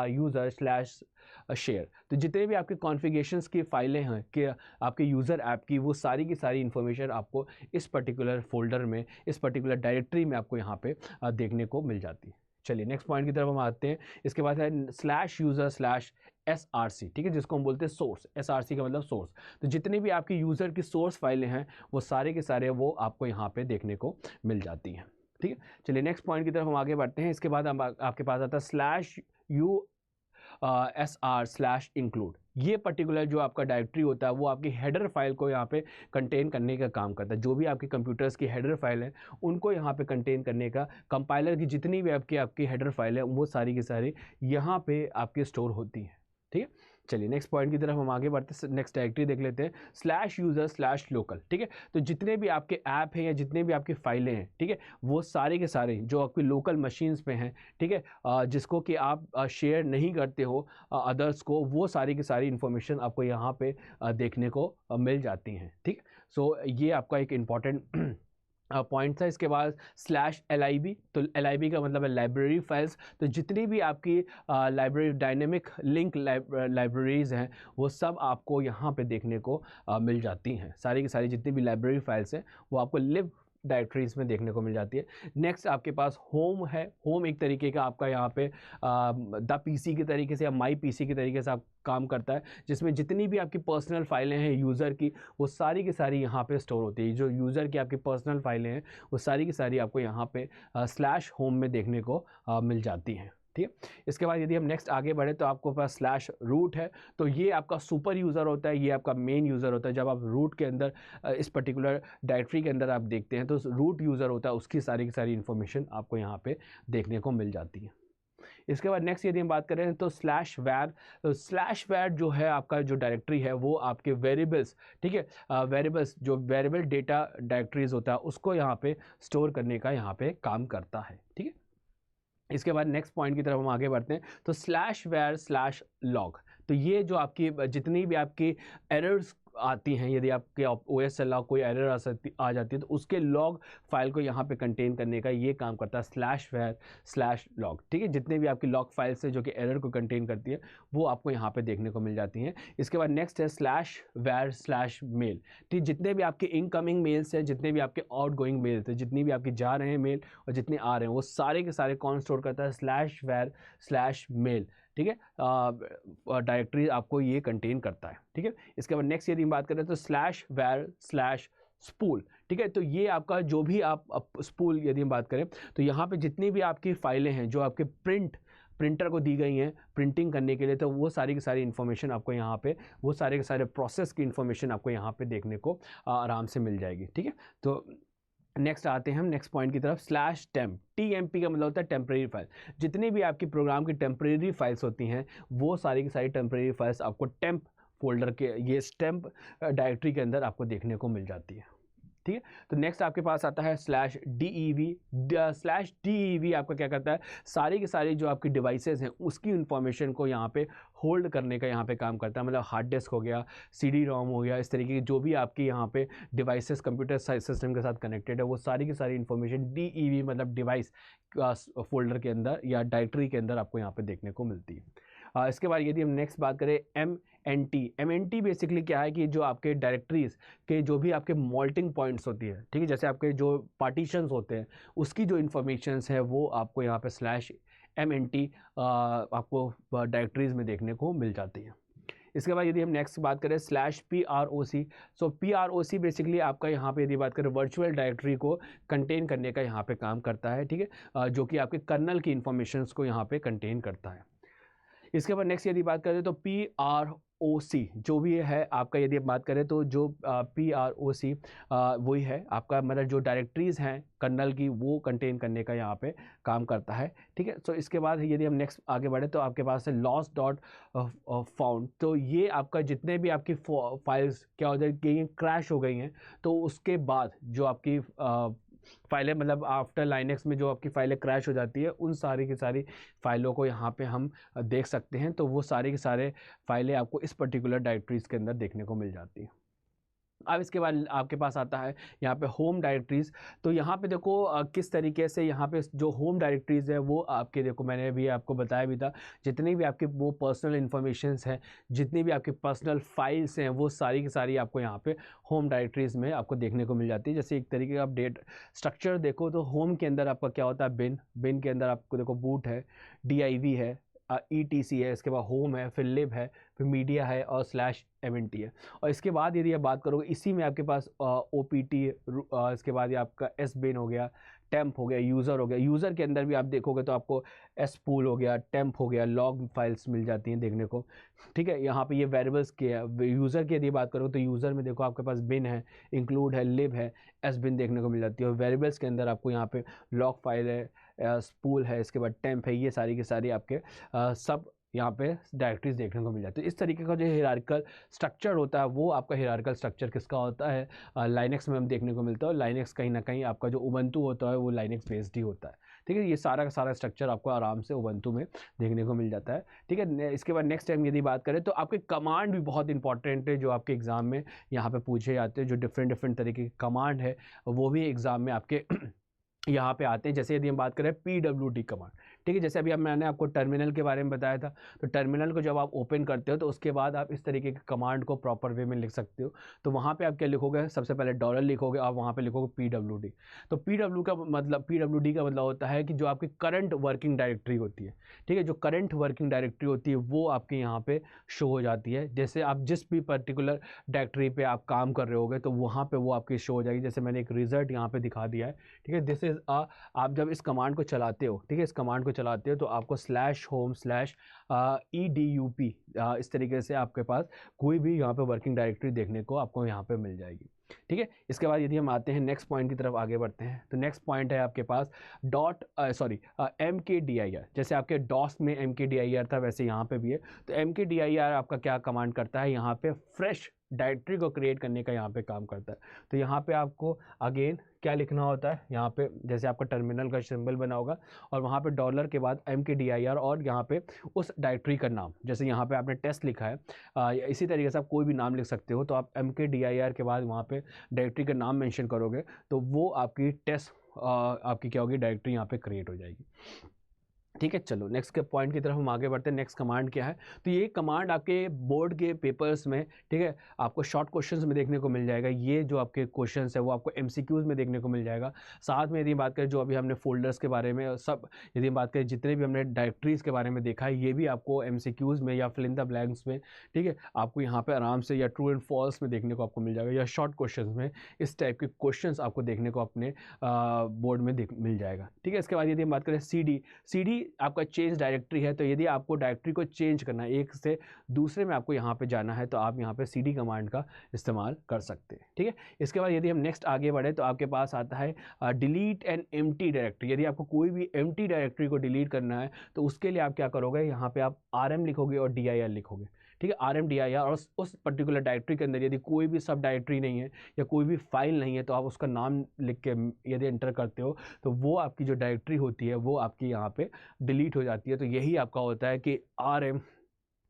Speaker 1: /user/share, तो जितने भी आपके कॉन्फ़िगरेशंस की फाइलें हैं कि आपके यूज़र ऐप की, वो सारी की सारी इन्फॉर्मेशन आपको इस पर्टिकुलर फोल्डर में, इस पर्टिकुलर डायरेक्टरी में आपको यहाँ पे देखने को मिल जाती है। चलिए नेक्स्ट पॉइंट की तरफ हम आते हैं। इसके बाद है /user/src, ठीक है, जिसको हम बोलते हैं सोर्स। src का मतलब सोर्स। तो जितने भी आपके यूज़र की सोर्स फाइलें हैं वो सारे के सारे वो आपको यहाँ पे देखने को मिल जाती हैं, ठीक है। चलिए नेक्स्ट पॉइंट की तरफ हम आगे बढ़ते हैं। इसके बाद हम आपके पास आता है /sr/include। ये पर्टिकुलर जो आपका डायरेक्टरी होता है वो आपकी हेडर फाइल को यहाँ पे कंटेन करने का काम करता है। जो भी आपके कंप्यूटर्स की हेडर फाइल है उनको यहाँ पे कंटेन करने का, कंपाइलर की जितनी भी आपकी हेडर फाइल है वो सारी की सारी यहाँ पे आपकी स्टोर होती है, ठीक है। चलिए नेक्स्ट पॉइंट की तरफ हम आगे बढ़ते हैं। नेक्स्ट डायरेक्टरी देख लेते हैं, /user/local, ठीक है। तो जितने भी आपके ऐप हैं या जितने भी आपकी फाइलें हैं, ठीक है, वो सारे के सारे जो आपकी लोकल मशीन्स पे हैं, ठीक है, जिसको कि आप शेयर नहीं करते हो अदर्स को, वो सारी की सारी इन्फॉर्मेशन आपको यहाँ पे देखने को मिल जाती हैं, ठीक। सो ये आपका एक इम्पॉर्टेंट पॉइंट था। इसके बाद /lib, तो lib का मतलब है लाइब्रेरी फाइल्स। तो जितनी भी आपकी लाइब्रेरी डायनेमिक लिंक लाइब्रेरीज़ हैं वो सब आपको यहाँ पे देखने को मिल जाती हैं। सारी की सारी जितनी भी लाइब्रेरी फाइल्स हैं वो आपको लिव डायरेक्टरीज में देखने को मिल जाती है। नेक्स्ट आपके पास होम है। होम एक तरीके का आपका यहाँ पे द पीसी के तरीके से या माई पीसी के तरीके से आप काम करता है, जिसमें जितनी भी आपकी पर्सनल फाइलें हैं यूज़र की वो सारी की सारी यहाँ पे स्टोर होती है। जो यूज़र की आपकी पर्सनल फाइलें हैं वो सारी की सारी आपको यहाँ पे /home में देखने को मिल जाती हैं, ठीक है। इसके बाद यदि हम नेक्स्ट आगे बढ़े तो आपको पास /root है। तो ये आपका सुपर यूज़र होता है, ये आपका मेन यूज़र होता है। जब आप रूट के अंदर इस पर्टिकुलर डायरेक्टरी के अंदर आप देखते हैं तो रूट यूज़र होता है, उसकी सारी की सारी इन्फॉर्मेशन आपको यहाँ पे देखने को मिल जाती है। इसके बाद नेक्स्ट यदि हम बात करें तो /var, तो /var जो है आपका जो डायरेक्टरी है वो आपके वेरिएबल्स, ठीक है, वेरिएबल्स जो वेरिएबल डेटा डायरेक्टरीज होता है उसको यहाँ पे स्टोर करने का यहाँ पे काम करता है, ठीक है। इसके बाद नेक्स्ट पॉइंट की तरफ हम आगे बढ़ते हैं तो /var/log, तो ये जो आपकी जितनी भी आपकी एरर्स आती हैं, यदि आपके OS से लॉग कोई एरर आ जाती है तो उसके लॉग फाइल को यहाँ पे कंटेन करने का ये काम करता है /var/log, ठीक है। जितने भी आपकी लॉग फाइल्स है जो कि एरर को कंटेन करती है वो आपको यहाँ पे देखने को मिल जाती हैं। इसके बाद नेक्स्ट है /var/mail, ठीक। जितने भी आपके इनकमिंग मेल्स हैं, जितने भी आपके आउट गोइंग मेल्स हैं, जितनी भी आपकी जा रहे हैं मेल और जितने आ रहे हैं वो सारे के सारे कौन स्टोर करता है /var/mail, ठीक है। डायरेक्टरी आपको ये कंटेन करता है, ठीक है। इसके बाद नेक्स्ट यदि हम बात करें तो /var/spool, ठीक है। तो ये आपका जो भी आप स्पूल यदि हम बात करें तो यहाँ पे जितनी भी आपकी फाइलें हैं जो आपके प्रिंटर को दी गई हैं प्रिंटिंग करने के लिए, तो वो सारी की सारी इन्फॉर्मेशन आपको यहाँ पे, वो सारे के सारे प्रोसेस की इन्फॉर्मेशन आपको यहाँ पे देखने को आराम से मिल जाएगी, ठीक है। तो नेक्स्ट आते हैं हम नेक्स्ट पॉइंट की तरफ, /temp, TMP का मतलब होता है टेम्परेरी फाइल। जितनी भी आपकी प्रोग्राम की टेम्परेरी फाइल्स होती हैं वो सारी की सारी टेम्परेरी फाइल्स आपको टेम्प फोल्डर के, ये टेम्प डायरेक्टरी के अंदर आपको देखने को मिल जाती है, ठीक है। तो नेक्स्ट आपके पास आता है /dev। /dev आपका क्या करता है, सारी की सारी जो आपकी डिवाइसेस हैं उसकी इंफॉर्मेशन को यहाँ पे होल्ड करने का यहाँ पे काम करता है। मतलब हार्ड डिस्क हो गया, CD-ROM हो गया, इस तरीके की जो भी आपकी यहाँ पे डिवाइसेस कंप्यूटर सिस्टम के साथ कनेक्टेड है वो सारी की सारी इन्फॉर्मेशन DEV मतलब डिवाइस फोल्डर के अंदर या डायरेक्टरी के अंदर आपको यहाँ पे देखने को मिलती है। इसके बाद यदि हम नेक्स्ट बात करें MNT बेसिकली क्या है कि जो आपके डायरेक्टरीज के जो भी आपके मॉल्टिंग पॉइंट्स होती है, ठीक है, जैसे आपके जो पार्टीशंस होते हैं उसकी जो इन्फॉर्मेशंस है वो आपको यहाँ पे /MNT आपको डायरेक्टरीज में देखने को मिल जाती है। इसके बाद यदि हम नेक्स्ट बात करें /PROC, सो PROC बेसिकली आपका यहाँ पे यदि बात करें वर्चुअल डायरेक्टरी को कंटेन करने का यहाँ पे काम करता है, ठीक है, जो कि आपके कर्नल की इन्फॉर्मेशंस को यहाँ पे कंटेन करता है। इसके बाद नेक्स्ट यदि बात करें तो PROC जो भी है आपका, यदि आप बात करें तो जो PROC वही है आपका, मतलब जो डायरेक्टरीज हैं कर्नल की वो कंटेन करने का यहाँ पे काम करता है, ठीक है। सो इसके बाद यदि हम नेक्स्ट आगे बढ़े तो आपके पास है lost.found, तो ये आपका जितने भी आपकी फाइल्स क्या हो जाए क्रैश हो गई हैं, तो उसके बाद जो आपकी फाइलें, मतलब आफ्टर लाइनेक्स में जो आपकी फाइलें क्रैश हो जाती है उन सारी की सारी फाइलों को यहाँ पे हम देख सकते हैं। तो वो सारे के सारे फाइलें आपको इस पर्टिकुलर डायरेक्टरीज के अंदर देखने को मिल जाती हैं। अब इसके बाद आपके पास आता है यहाँ पे होम डायरेक्टरीज़। तो यहाँ पे देखो किस तरीके से यहाँ पे जो होम डायरेक्टरीज़ है वो आपके, देखो मैंने भी आपको बताया भी था, जितनी भी आपके वो पर्सनल इन्फॉर्मेशंस हैं, जितनी भी आपकी पर्सनल फाइल्स हैं, वो सारी की सारी आपको यहाँ पे होम डायरेक्टरीज़ में आपको देखने को मिल जाती है। जैसे एक तरीके का आप डेट स्ट्रक्चर देखो तो होम के अंदर आपका क्या होता है, बिन के अंदर आपको देखो बूट है, DIV है, ETC है, इसके बाद होम है, फिर लिब है, फिर मीडिया है और /MNT है। और इसके बाद यदि आप बात करोगे इसी में आपके पास OPT, इसके बाद ये आपका SBIN हो गया, टेम्प हो गया, यूज़र हो गया। यूज़र के अंदर भी आप देखोगे तो आपको SPOOL हो गया, टेम्प हो गया, लॉग फाइल्स मिल जाती हैं देखने को, ठीक है। यहाँ पे ये वेरिएबल्स के यूज़र की यदि बात करोगे तो यूज़र में देखो आपके पास बिन है, इंक्लूड है, लिब है, SBIN देखने को मिल जाती है। और वेरिएबल्स के अंदर आपको यहाँ पे लॉग फाइल है, स्पूल है, इसके बाद टेम्प है, ये सारी की सारी आपके सब यहाँ पे डायरेक्टरीज देखने को मिल जाती है। इस तरीके का जो हिरार्किकल स्ट्रक्चर होता है वो आपका हिरार्किकल स्ट्रक्चर किसका होता है, लाइनेक्स में हम देखने को मिलता है। और लाइनेक्स कहीं ना कहीं आपका जो उबंटू होता है वो लाइनेक्स बेस्ड ही होता है, ठीक है। ये सारा का सारा स्ट्रक्चर आपको आराम से उबंटू में देखने को मिल जाता है, ठीक है। इसके बाद नेक्स्ट टाइम यदि बात करें तो आपके कमांड भी बहुत इंपॉर्टेंट है जो आपके एग्ज़ाम में यहाँ पे पूछे जाते हैं। जो डिफरेंट तरीके के कमांड है वो भी एग्ज़ाम में आपके यहाँ पे आते हैं। जैसे यदि हम बात करें PWD कमांड, ठीक है, जैसे अभी मैंने आपको टर्मिनल के बारे में बताया था, तो टर्मिनल को जब आप ओपन करते हो तो उसके बाद आप इस तरीके के कमांड को प्रॉपर वे में लिख सकते हो। तो वहाँ पे आप क्या लिखोगे, सबसे पहले $, लिखोगे और वहाँ पे लिखोगे PWD। तो PWD का मतलब होता है कि जो आपकी करंट वर्किंग डायरेक्टरी होती है, ठीक है, जो करंट वर्किंग डायरेक्टरी होती है वो आपके यहाँ पे शो हो जाती है। जैसे आप जिस भी पर्टिकुलर डायरेक्टरी पे आप काम कर रहे होगे तो वहाँ पे वो आपकी शो हो जाएगी। जैसे मैंने एक रिजल्ट यहाँ पे दिखा दिया है, ठीक है। दिस इज आप जब इस कमांड को चलाते हो, ठीक है, इस कमांड को चलाते हो तो आपको /home/edup इस तरीके से आपके पास कोई भी यहाँ पे वर्किंग डायरेक्टरी देखने को आपको यहाँ पे मिल जाएगी, ठीक है। इसके बाद यदि हम आते हैं नेक्स्ट पॉइंट की तरफ आगे बढ़ते हैं तो नेक्स्ट पॉइंट है आपके पास MKDIR। जैसे आपके डॉस में MKDIR था वैसे यहाँ पे भी है। तो MKDIR आपका क्या कमांड करता है, यहाँ पे फ्रेश डायरेक्टरी को क्रिएट करने का यहाँ पे काम करता है। तो यहाँ पे आपको अगेन क्या लिखना होता है, यहाँ पे जैसे आपका टर्मिनल का सिंबल बना होगा और वहाँ पे $, के बाद MKDIR और यहाँ पे उस डायरेक्टरी का नाम, जैसे यहाँ पे आपने टेस्ट लिखा है, इसी तरीके से आप कोई भी नाम लिख सकते हो। तो आप MKDIR के बाद वहाँ पे डायरेक्टरी का नाम मेंशन करोगे तो वो आपकी टेस्ट आपकी क्या होगी, डायरेक्टरी यहाँ पे क्रिएट हो जाएगी, ठीक है। चलो नेक्स्ट के पॉइंट की तरफ हम आगे बढ़ते हैं। नेक्स्ट कमांड क्या है, तो ये कमांड आपके बोर्ड के पेपर्स में, ठीक है, आपको शॉर्ट क्वेश्चंस में देखने को मिल जाएगा। ये जो आपके क्वेश्चंस है वो आपको MCQs में देखने को मिल जाएगा। साथ में यदि बात करें जो अभी हमने फोल्डर्स के बारे में सब, यदि हम बात करें जितने भी हमने डायरेक्टरीज के बारे में देखा है, ये भी आपको MCQs में या फिल इन द ब्लैंक्स में, ठीक है, आपको यहाँ पर आराम से या ट्रू एंड फॉल्स में देखने को आपको मिल जाएगा, या शॉर्ट क्वेश्चन में इस टाइप के क्वेश्चन आपको देखने को अपने बोर्ड में मिल जाएगा, ठीक है। इसके बाद यदि हम बात करें CD आपका चेंज डायरेक्टरी है। तो यदि आपको डायरेक्टरी को चेंज करना है, एक से दूसरे में आपको यहाँ पे जाना है, तो आप यहाँ पे CD कमांड का इस्तेमाल कर सकते हैं, ठीक है। इसके बाद यदि हम नेक्स्ट आगे बढ़े तो आपके पास आता है डिलीट एन एम्प्टी डायरेक्टरी। यदि आपको कोई भी एम्प्टी डायरेक्टरी को डिलीट करना है तो उसके लिए आप क्या करोगे, यहाँ पे आप RM लिखोगे और DIR लिखोगे, ठीक है, RM DIR। और उस पर्टिकुलर डायरेक्टरी के अंदर यदि कोई भी सब डायरेक्टरी नहीं है या कोई भी फाइल नहीं है तो आप उसका नाम लिख के यदि एंटर करते हो तो वो आपकी जो डायरेक्टरी होती है वो आपकी यहाँ पे डिलीट हो जाती है। तो यही आपका होता है कि RM,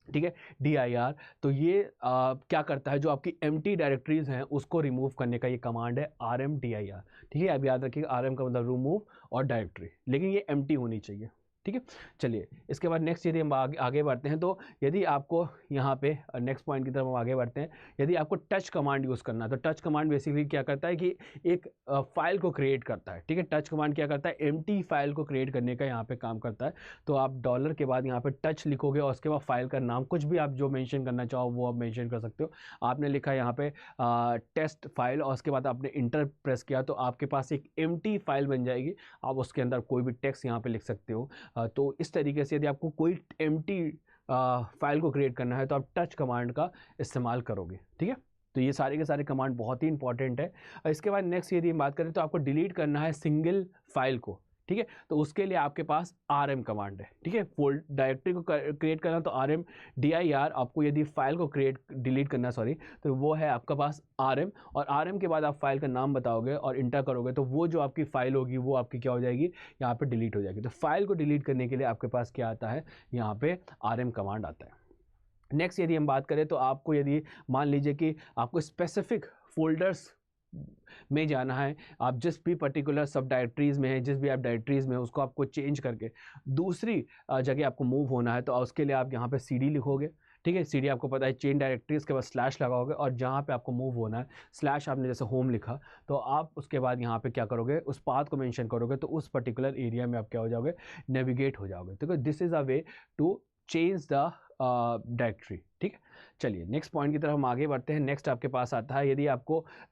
Speaker 1: ठीक है, DIR। तो ये क्या करता है, जो आपकी एम्प्टी डायरेक्टरीज हैं उसको रिमूव करने का ये कमांड है RM DIR, ठीक है। अब याद रखिए RM का मतलब रिमूव और डायरेक्टरी, लेकिन ये एम्प्टी होनी चाहिए, ठीक है। चलिए इसके बाद नेक्स्ट यदि हम आगे बढ़ते हैं, तो यदि आपको यहाँ पे नेक्स्ट पॉइंट की तरफ हम आगे बढ़ते हैं, यदि आपको टच कमांड यूज़ करना है तो टच कमांड बेसिकली क्या करता है कि एक फाइल को क्रिएट करता है। ठीक है, टच कमांड क्या करता है, एम्प्टी फाइल को क्रिएट करने का यहाँ पे काम करता है। तो आप डॉलर के बाद यहाँ पे टच लिखोगे और उसके बाद फाइल का नाम कुछ भी आप जो मेंशन करना चाहो वो आप मेंशन कर सकते हो। आपने लिखा यहाँ पे टेस्ट फाइल और उसके बाद आपने इंटर प्रेस किया तो आपके पास एक एम्प्टी फाइल बन जाएगी। आप उसके अंदर कोई भी टेक्स्ट यहाँ पे लिख सकते हो। तो इस तरीके से यदि आपको कोई एम्प्टी फाइल को क्रिएट करना है तो आप टच कमांड का इस्तेमाल करोगे। ठीक है, तो ये सारे के सारे कमांड बहुत ही इंपॉर्टेंट है। इसके बाद नेक्स्ट यदि हम बात करें तो आपको डिलीट करना है सिंगल फाइल को। ठीक है, तो उसके लिए आपके पास rm कमांड है। ठीक है, फोल्ड डायरेक्टरी को क्रिएट करना तो rm dir, आपको यदि फाइल को डिलीट करना तो वो है आपका पास rm, और rm के बाद आप फाइल का नाम बताओगे और इंटर करोगे तो वो जो आपकी फाइल होगी वो आपकी क्या हो जाएगी, यहाँ पे डिलीट हो जाएगी। तो फाइल को डिलीट करने के लिए आपके पास क्या आता है, यहाँ पे rm कमांड आता है। नेक्स्ट यदि हम बात करें तो आपको यदि मान लीजिए कि आपको स्पेसिफिक फोल्डर्स में जाना है, आप जिस भी पर्टिकुलर सब डायरेक्टरीज में है, जिस भी आप डायरेक्टरीज में है उसको आपको चेंज करके दूसरी जगह आपको मूव होना है, तो उसके लिए आप यहाँ पे cd लिखोगे। ठीक है, cd आपको पता है चेन डायरेक्टरी, उसके बाद स्लैश लगाओगे और जहाँ पे आपको मूव होना है स्लैश आपने जैसे होम लिखा तो आप उसके बाद यहाँ पे क्या करोगे, उस पाथ को मेंशन करोगे तो उस पर्टिकुलर एरिया में आप क्या हो जाओगे, नेविगेट हो जाओगे। तो this is a way to change the directory. ठीक है, चलिए नेक्स्ट पॉइंट की तरफ हम आगे बढ़ते हैं। नेक्स्ट आपके पास आता है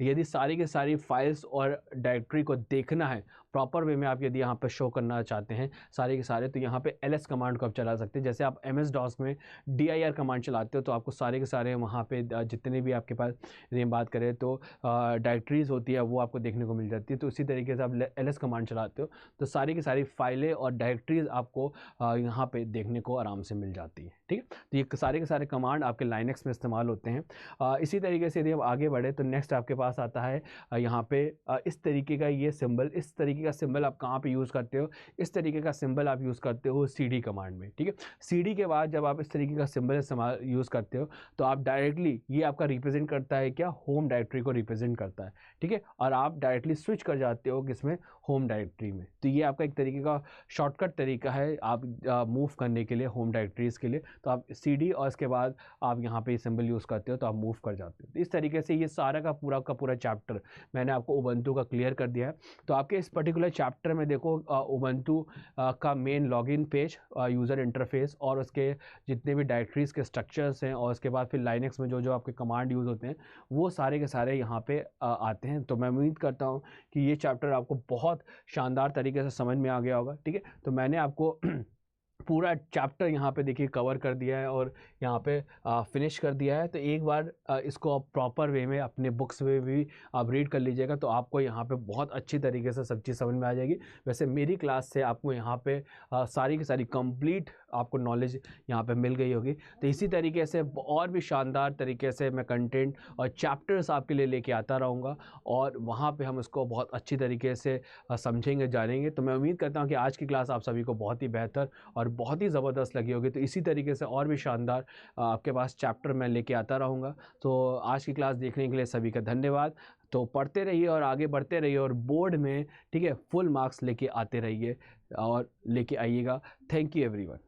Speaker 1: यदि सारी के सारी फाइल्स और डायरेक्टरी को देखना है प्रॉपर वे में, आप यदि यहाँ पे शो करना चाहते हैं सारे के सारे, तो यहाँ पे ls कमांड को आप चला सकते हैं। जैसे आप MS DOS में dir कमांड चलाते हो तो आपको सारे के सारे वहाँ पे जितने भी आपके पास यदि हम बात करें तो डायरेक्टरीज होती है वो आपको देखने को मिल जाती है। तो उसी तरीके से आप ls कमांड चलाते हो तो सारी की सारी फाइलें और डायरेक्टरीज आपको यहाँ पे देखने को आराम से मिल जाती है। ठीक है, तो ये सारे के सारे कमांड आपके लाइनेक्स में इस्तेमाल होते हैं। इसी तरीके से यदि हम आगे बढ़े तो नेक्स्ट आपके पास आता है यहाँ पे इस तरीके का ये सिंबल, इस तरीके का सिंबल आप कहाँ पे यूज़ करते हो, इस तरीके का सिंबल आप यूज़ करते हो cd कमांड में। ठीक है, cd के बाद जब आप इस तरीके का सिंबल इस्तेमाल यूज़ करते हो तो आप डायरेक्टली, ये आपका रिप्रेजेंट करता है क्या, होम डायरेक्टरी को रिप्रेजेंट करता है। ठीक है, और आप डायरेक्टली स्विच कर जाते हो किसमें, होम डायरेक्टरी में। तो ये आपका एक तरीके का शॉर्टकट तरीका है आप मूव करने के लिए होम डायरेक्टरीज़ के लिए। तो आप cd और इसके बाद आप यहाँ पे सिंबल यूज़ करते हो तो आप मूव कर जाते हो। इस तरीके से ये सारा का पूरा चैप्टर मैंने आपको उबंटू का क्लियर कर दिया है। तो आपके इस पर्टिकुलर चैप्टर में देखो उबंटू का main login page, user interface और उसके जितने भी डायरेक्टरीज़ के स्ट्रक्चर्स हैं और उसके बाद फिर लाइनेक्स में जो जो आपके कमांड यूज़ होते हैं वो सारे के सारे यहाँ पे आते हैं। तो मैं उम्मीद करता हूँ कि ये चैप्टर आपको बहुत शानदार तरीके से समझ में आ गया होगा। ठीक है, तो मैंने आपको पूरा चैप्टर यहाँ पे देखिए कवर कर दिया है और यहाँ पे फिनिश कर दिया है। तो एक बार इसको आप प्रॉपर वे में अपने बुक्स में भी आप रीड कर लीजिएगा तो आपको यहाँ पे बहुत अच्छी तरीके से सब चीज़ समझ में आ जाएगी। वैसे मेरी क्लास से आपको यहाँ पे सारी की सारी कंप्लीट आपको नॉलेज यहाँ पे मिल गई होगी। तो इसी तरीके से और भी शानदार तरीके से मैं कंटेंट और चैप्टर्स आपके लिए लेके आता रहूँगा और वहाँ पे हम इसको बहुत अच्छी तरीके से समझेंगे, जानेंगे। तो मैं उम्मीद करता हूँ कि आज की क्लास आप सभी को बहुत ही बेहतर और बहुत ही ज़बरदस्त लगी होगी। तो इसी तरीके से और भी शानदार आपके पास चैप्टर मैं लेके आता रहूँगा। तो आज की क्लास देखने के लिए सभी का धन्यवाद। तो पढ़ते रहिए और आगे बढ़ते रहिए और बोर्ड में, ठीक है, फुल मार्क्स लेके आते रहिए और लेके आइएगा। Thank you everyone.